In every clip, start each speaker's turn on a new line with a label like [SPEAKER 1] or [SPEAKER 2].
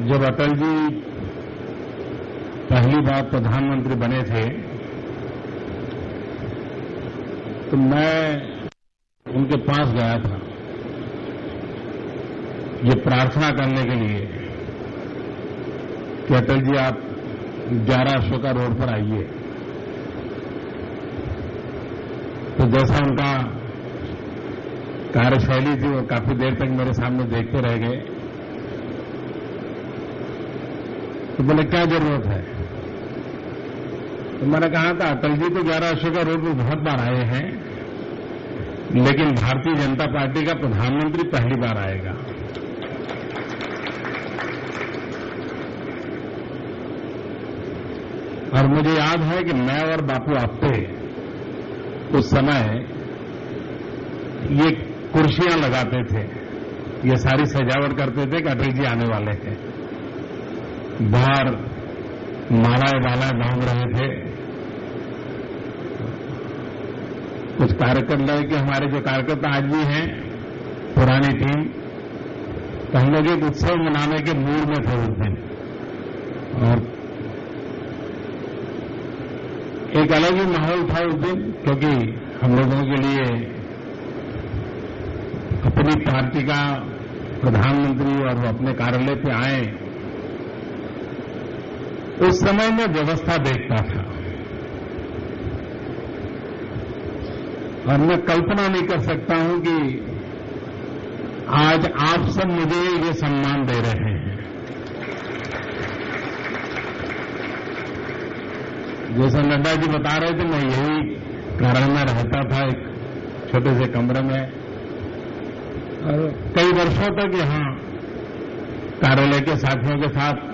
[SPEAKER 1] जब अटल जी पहली बार प्रधानमंत्री बने थे तो मैं उनके पास गया था ये प्रार्थना करने के लिए कि अटल जी आप 11 अशोका रोड पर आइए। तो जैसा उनका कार्यशैली थी वो काफी देर तक मेरे सामने देखते रह गए। तो बोले क्या जरूरत है? तो मैंने कहा था अटल जी तो 11 अशोका रोड पर बहुत बार आए हैं, लेकिन भारतीय जनता पार्टी का प्रधानमंत्री पहली बार आएगा। और मुझे याद है कि मैं और बापू आप्टे उस समय ये कुर्सियां लगाते थे, ये सारी सजावट करते थे कि अटल जी आने वाले हैं। बाहर मालाएं बांध रहे थे। कुछ कार्यकर्ता के हमारे जो कार्यकर्ता आज भी हैं, पुरानी टीम, तो हम लोग एक उत्सव मनाने के मूड में थे उस दिन। और एक अलग ही माहौल था उस दिन, क्योंकि हम लोगों के लिए अपनी पार्टी का प्रधानमंत्री और वो अपने कार्यालय पे आए। उस समय मैं व्यवस्था देखता था और मैं कल्पना नहीं कर सकता हूं कि आज आप सब मुझे ये सम्मान दे रहे हैं। जैसे नड्डा जी बता रहे थे, मैं यही कार्यालय में रहता था, एक छोटे से कमरे में, और कई वर्षों तक यहां कार्यालय के साथियों के साथ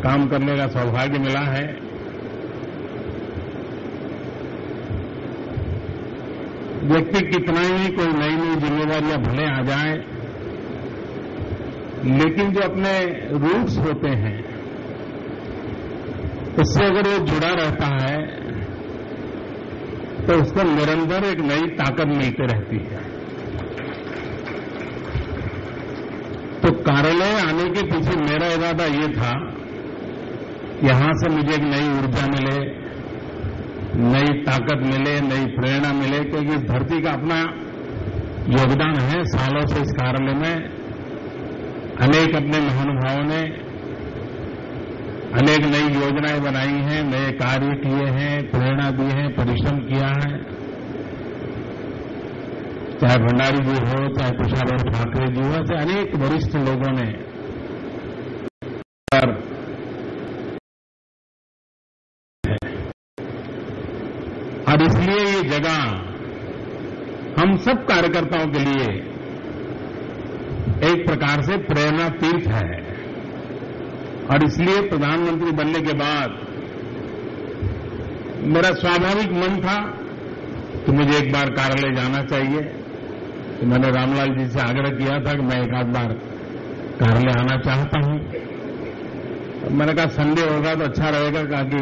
[SPEAKER 1] काम करने का सौभाग्य मिला है। व्यक्ति कितना ही कोई नई नई जिम्मेदारियां भले आ जाए, लेकिन जो अपने रूट्स होते हैं उससे अगर वो जुड़ा रहता है तो उसको निरंतर एक नई ताकत मिलती रहती है। तो कार्यालय आने के पीछे मेरा इरादा ये था, यहां से मुझे एक नई ऊर्जा मिले, नई ताकत मिले, नई प्रेरणा मिले, क्योंकि इस धरती का अपना योगदान है। सालों से इस कार्यालय में अनेक अपने महानुभावों ने अनेक नई योजनाएं बनाई हैं, नए कार्य किए हैं, प्रेरणा दी है, परिश्रम किया है। चाहे भंडारी जी हो, चाहे कुशाभाऊ ठाकरे जी हो, ऐसे अनेक वरिष्ठ लोगों ने और इसलिए ये जगह हम सब कार्यकर्ताओं के लिए एक प्रकार से प्रेरणा तीर्थ है। और इसलिए प्रधानमंत्री बनने के बाद मेरा स्वाभाविक मन था कि मुझे एक बार कार्यालय जाना चाहिए। तो मैंने रामलाल जी से आग्रह किया था कि मैं एक आध बार कार्यालय आना चाहता हूं। तो मैंने कहा संडे होगा तो अच्छा रहेगा, ताकि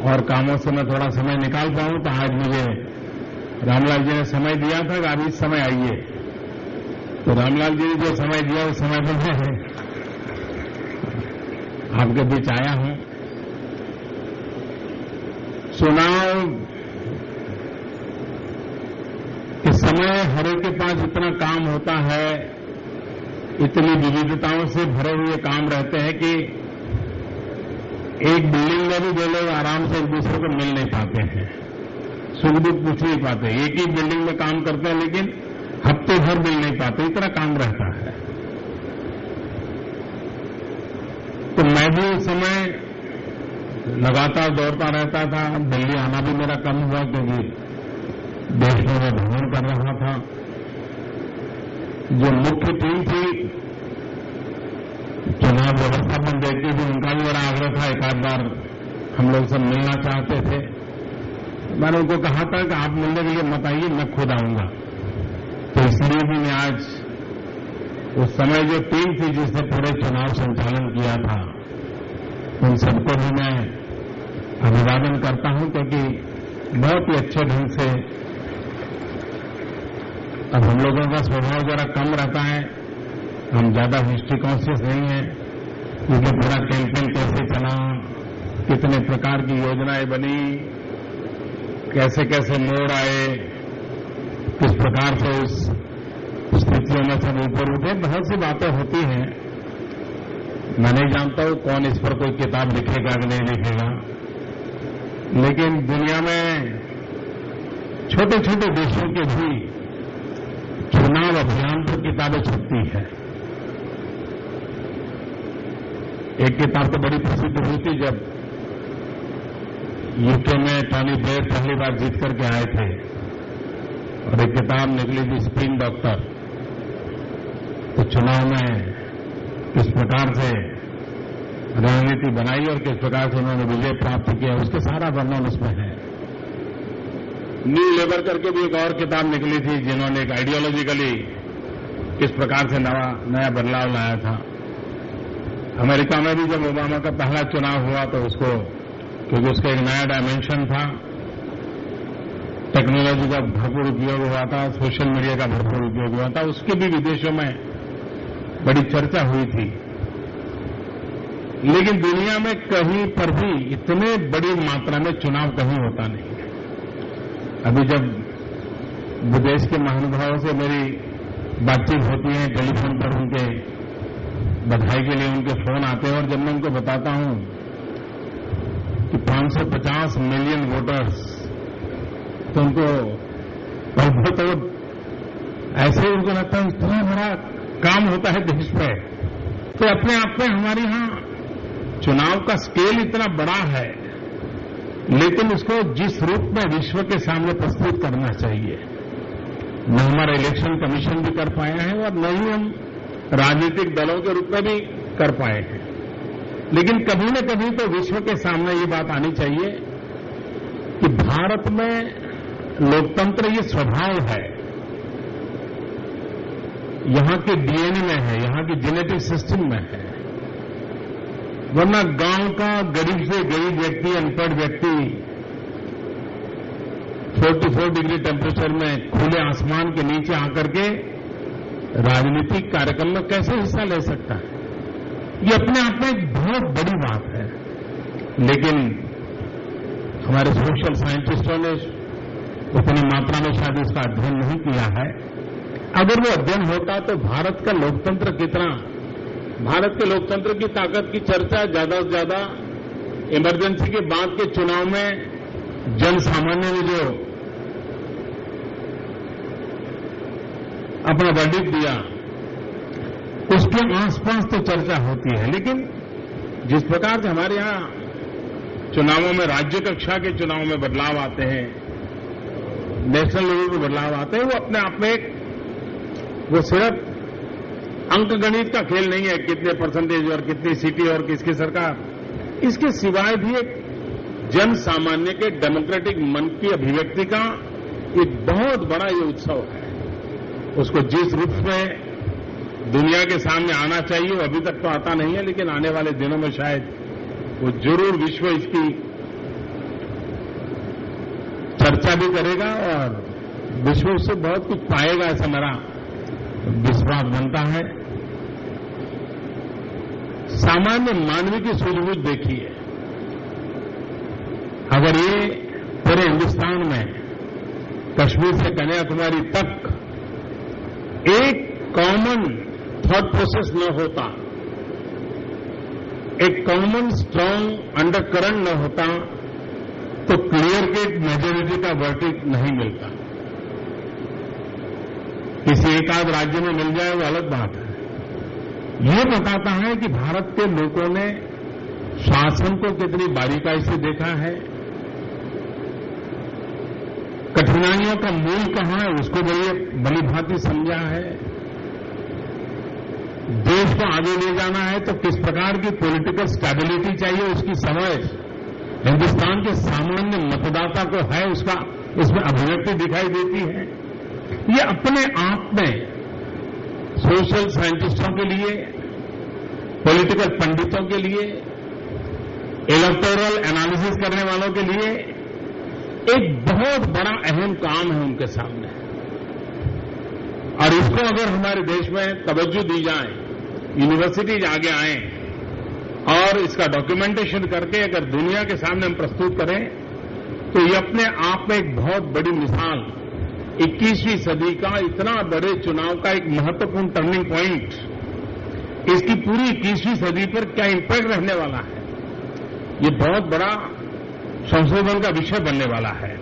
[SPEAKER 1] और कामों से मैं थोड़ा समय निकाल पाऊं। तो आज मुझे रामलाल जी ने समय दिया था कि आप इस समय आइए। तो रामलाल जी ने जो समय दिया उस समय पर मैं आपके बीच आया हूं। चुनाव के समय हर एक के पास इतना काम होता है, इतनी विविधताओं से भरे हुए काम रहते हैं कि एक बिल्डिंग में भी दो लोग आराम से एक दूसरे को मिल नहीं पाते हैं, सुख दुख पूछ नहीं पाते। एक ही बिल्डिंग में काम करते हैं लेकिन हफ्ते भर मिल नहीं पाते, इतना काम रहता है। तो मैं भी उस समय लगातार दौड़ता रहता था। दिल्ली आना भी मेरा कम हुआ, क्योंकि देश में मैं भ्रमण कर रहा था। जो मुख्य टीम थी चुनाव व्यवस्थापन देखती थी, उनका भी मेरा आग्रह था एक आध बार हम लोग सब मिलना चाहते थे। मैंने उनको कहा था कि आप मिलने के लिए मत आइए, मैं खुद आऊंगा। तो इसलिए भी मैं आज उस समय जो टीम थी जिसने पूरे चुनाव संचालन किया था, उन सबको भी मैं अभिवादन करता हूं, क्योंकि बहुत ही अच्छे ढंग से अब हम लोगों का स्वभाव जरा कम रहता है हम ज्यादा हिस्ट्री कॉन्शियस नहीं है, क्योंकि पूरा कैंपेन कैसे चला, कितने प्रकार की योजनाएं बनी, कैसे कैसे मोड़ आए, किस प्रकार से उस स्थितियों में सब ऊपर उठे, बहुत सी बातें होती हैं। मैं नहीं जानता हूं कौन इस पर कोई किताब लिखेगा कि नहीं लिखेगा, लेकिन दुनिया में छोटे छोटे देशों के भी चुनाव अभियान पर किताबें छपती है। एक किताब तो बड़ी प्रसिद्ध हुई थी जब यूके में टॉनी ब्लेयर पहली बार जीत करके आए थे, और एक किताब निकली थी स्प्रिंग डॉक्टर। तो चुनाव में किस प्रकार से रणनीति बनाई और किस प्रकार से उन्होंने विजय प्राप्त किया, उसके सारा वर्णन उसमें है। न्यू लेबर करके भी एक और किताब निकली थी, जिन्होंने एक आइडियोलॉजिकली किस प्रकार से नया बदलाव लाया था। अमेरिका में भी जब ओबामा का पहला चुनाव हुआ तो उसको, क्योंकि उसका एक नया डायमेंशन था, टेक्नोलॉजी का भरपूर उपयोग हुआ था, सोशल मीडिया का भरपूर उपयोग हुआ था, उसके भी विदेशों में बड़ी चर्चा हुई थी। लेकिन दुनिया में कहीं पर भी इतने बड़ी मात्रा में चुनाव कहीं होता नहीं है। अभी जब विदेश के महानुभावों से मेरी बातचीत होती है टेलीफोन पर, उनके बधाई के लिए उनके फोन आते हैं, और जब मैं उनको बताता हूं कि 550 मिलियन वोटर्स, तो उनको बहुत ऐसे उनको लगता है इतना बड़ा काम होता है देश पे। तो अपने आप में हमारे यहां चुनाव का स्केल इतना बड़ा है, लेकिन उसको जिस रूप में विश्व के सामने प्रस्तुत करना चाहिए, न हमारा इलेक्शन कमीशन भी कर पाया है और न ही हम राजनीतिक दलों के रूप में भी कर पाए हैं। लेकिन कभी न कभी तो विश्व के सामने ये बात आनी चाहिए कि भारत में लोकतंत्र ये स्वभाव है, यहां के डीएनए में है, यहां की जेनेटिक सिस्टम में है। वरना गांव का गरीब से गरीब व्यक्ति, अनपढ़ व्यक्ति 44 डिग्री टेम्परेचर में खुले आसमान के नीचे आकर के राजनीतिक कार्यक्रम में कैसे हिस्सा ले सकता है? ये अपने आप में एक बहुत बड़ी बात है। लेकिन हमारे सोशल साइंटिस्टों ने उतनी मात्रा में शायद इसका अध्ययन नहीं किया है। अगर वो अध्ययन होता तो भारत का लोकतंत्र कितना, भारत के लोकतंत्र की ताकत की चर्चा ज्यादा से ज्यादा इमरजेंसी के बाद के चुनाव में जन सामान्य ने जो अपना वर्डिक्ट दिया, उसके आसपास तो चर्चा होती है। लेकिन जिस प्रकार से हमारे यहां चुनावों में, राज्य कक्षा के चुनाव में बदलाव आते हैं, नेशनल लेवल पर बदलाव आते हैं, वो अपने आप में एक, वो सिर्फ अंकगणित का खेल नहीं है, कितने परसेंटेज और कितनी सीटें और किसकी सरकार। इसके सिवाय भी एक जन सामान्य के डेमोक्रेटिक मन की अभिव्यक्ति का एक बहुत बड़ा ये उत्सव है। उसको जिस रूप में दुनिया के सामने आना चाहिए वो अभी तक तो आता नहीं है, लेकिन आने वाले दिनों में शायद वो जरूर विश्व इसकी चर्चा भी करेगा और विश्व उससे बहुत कुछ पाएगा, ऐसा मेरा विश्वास बनता है। सामान्य मानवीय की सूझबूझ देखिए, अगर ये पूरे हिंदुस्तान में कश्मीर से कन्याकुमारी तक एक कॉमन थॉट प्रोसेस न होता, एक कॉमन स्ट्रांग अंडरकरंट न होता, तो क्लियर कट मेजोरिटी का वर्डिक्ट नहीं मिलता। किसी एक आध राज्य में मिल जाए वो अलग बात है। ये बताता है कि भारत के लोगों ने शासन को कितनी बारीकाई से देखा है, कठिनाइयों का मूल कहां है उसको बड़ी भांति समझा है। देश को आगे ले जाना है तो किस प्रकार की पॉलिटिकल स्टेबिलिटी चाहिए उसकी समझ हिंदुस्तान के सामान्य मतदाता को है, उसका इसमें अभिव्यक्ति दिखाई देती है। ये अपने आप में सोशल साइंटिस्टों के लिए, पॉलिटिकल पंडितों के लिए, इलेक्टोरल एनालिसिस करने वालों के लिए एक बहुत बड़ा अहम काम है उनके सामने। और इसको अगर हमारे देश में तवज्जो दी जाए, यूनिवर्सिटीज आगे आएं और इसका डॉक्यूमेंटेशन करके अगर दुनिया के सामने हम प्रस्तुत करें तो ये अपने आप में एक बहुत बड़ी मिसाल, 21वीं सदी का इतना बड़े चुनाव का एक महत्वपूर्ण टर्निंग पॉइंट, इसकी पूरी 21वीं सदी पर क्या इम्पैक्ट रहने वाला है, ये बहुत बड़ा संशोधन का विषय बनने वाला है।